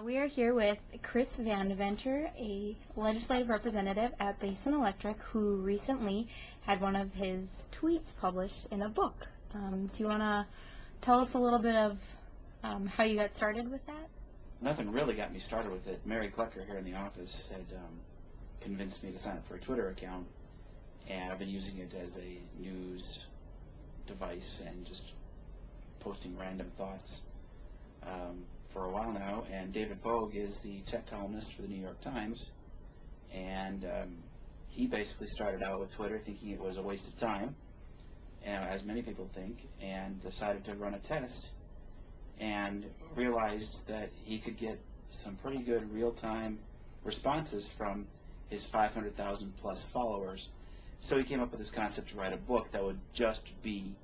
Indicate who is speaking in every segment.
Speaker 1: We are here with Chris VandeVenter, a legislative representative at Basin Electric, who recently had one of his tweets published in a book. Do you want to tell us a little bit of how you got started with that?
Speaker 2: Nothing really got me started with it. Mary Klecker here in the office had convinced me to sign up for a Twitter account, and I've been using it as a news device and just posting random thoughts for a while now. And David Pogue is the tech columnist for the New York Times, and he basically started out with Twitter thinking it was a waste of time, and as many people think, and decided to run a test and realized that he could get some pretty good real-time responses from his 500,000 plus followers. So he came up with this concept to write a book that would just be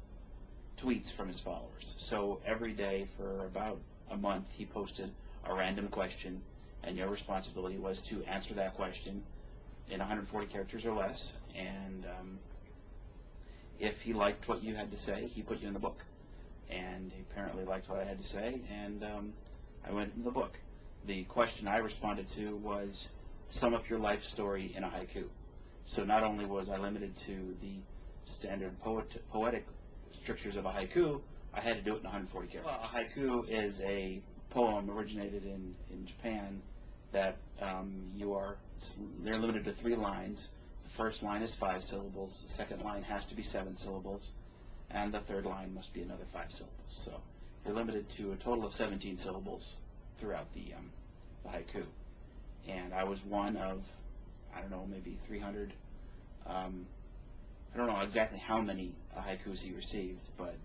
Speaker 2: tweets from his followers. So every day for about a month he posted a random question, and your responsibility was to answer that question in 140 characters or less, and if he liked what you had to say, he put you in the book. And he apparently liked what I had to say, and I went into the book. The question I responded to was, sum up your life story in a haiku. So not only was I limited to the standard poetic strictures of a haiku, I had to do it in 140 characters. Well, a haiku is a poem originated in Japan that they're limited to 3 lines. The first line is 5 syllables, the second line has to be 7 syllables, and the third line must be another 5 syllables. So you're limited to a total of 17 syllables throughout the haiku. And I was one of, I don't know, maybe 300. I don't know exactly how many haikus he received, but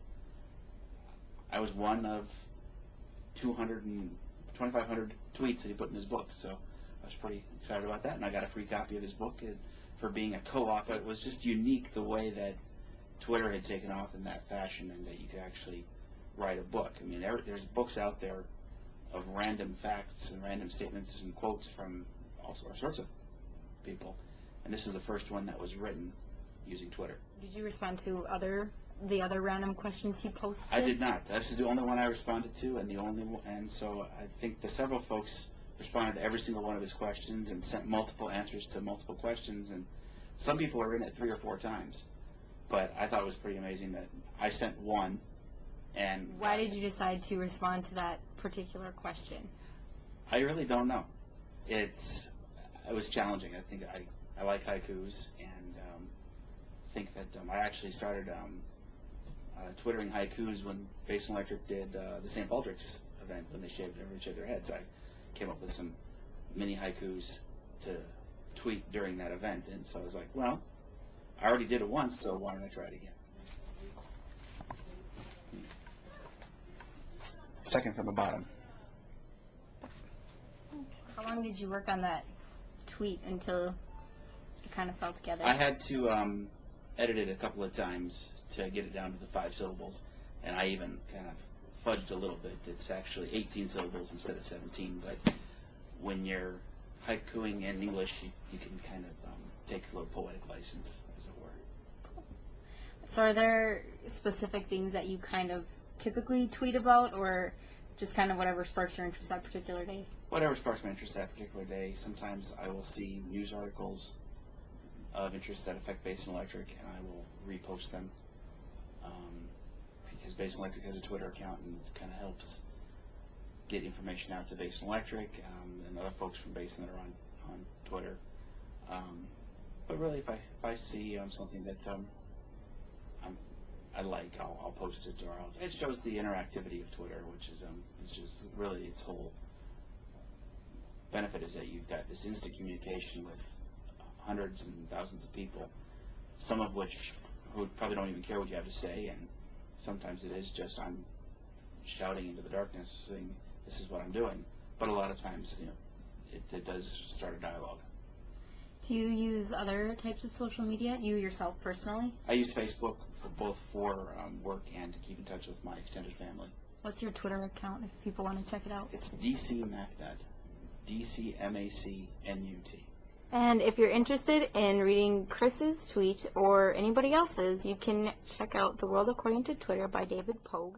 Speaker 2: I was one of 2,500 tweets that he put in his book. So I was pretty excited about that, and I got a free copy of his book for being a co-author. It was just unique the way that Twitter had taken off in that fashion, and that you could actually write a book. I mean, there's books out there of random facts and random statements and quotes from all sorts of people, and this is the first one that was written using Twitter.
Speaker 1: Did you respond to the other random questions he posted?
Speaker 2: I did not. This is the only one I responded to, and so I think that several folks responded to every single one of his questions and sent multiple answers to multiple questions, and some people are in it 3 or 4 times. But I thought it was pretty amazing that I sent one. And
Speaker 1: why did you decide to respond to that particular question?
Speaker 2: I really don't know. It was challenging. I think I like haikus, and think that I actually started twittering haikus when Basin Electric did the St. Baldrick's event, when everyone shaved their heads. I came up with some mini haikus to tweet during that event, and so I was like, well, I already did it once, so why don't I try it again? Second from the bottom.
Speaker 1: How long did you work on that tweet until it kind of fell together?
Speaker 2: I had to edit it a couple of times to get it down to the 5 syllables, and I even kind of fudged a little bit. It's actually 18 syllables instead of 17, but when you're haikuing in English, you can kind of take a little poetic license, as it were.
Speaker 1: So are there specific things that you kind of typically tweet about, or just kind of whatever sparks your interest that particular day?
Speaker 2: Whatever sparks my interest that particular day. Sometimes I will see news articles of interest that affect Basin Electric, and I will repost them, because Basin Electric has a Twitter account, and it kind of helps get information out to Basin Electric and other folks from Basin that are on Twitter. But really, if I see something that I like, I'll post it, or it shows the interactivity of Twitter, which is just really its whole benefit, is that you've got this instant communication with hundreds and thousands of people, some of which who probably don't even care what you have to say, and sometimes it is just I'm shouting into the darkness saying this is what I'm doing, but a lot of times it does start a dialogue.
Speaker 1: Do you use other types of social media, you yourself personally?
Speaker 2: I use Facebook for work and to keep in touch with my extended family.
Speaker 1: What's your Twitter account if people want to check it out?
Speaker 2: It's DCMacNut, DCMACNUT.
Speaker 1: And if you're interested in reading Chris's tweet or anybody else's, you can check out The World According to Twitter by David Pogue.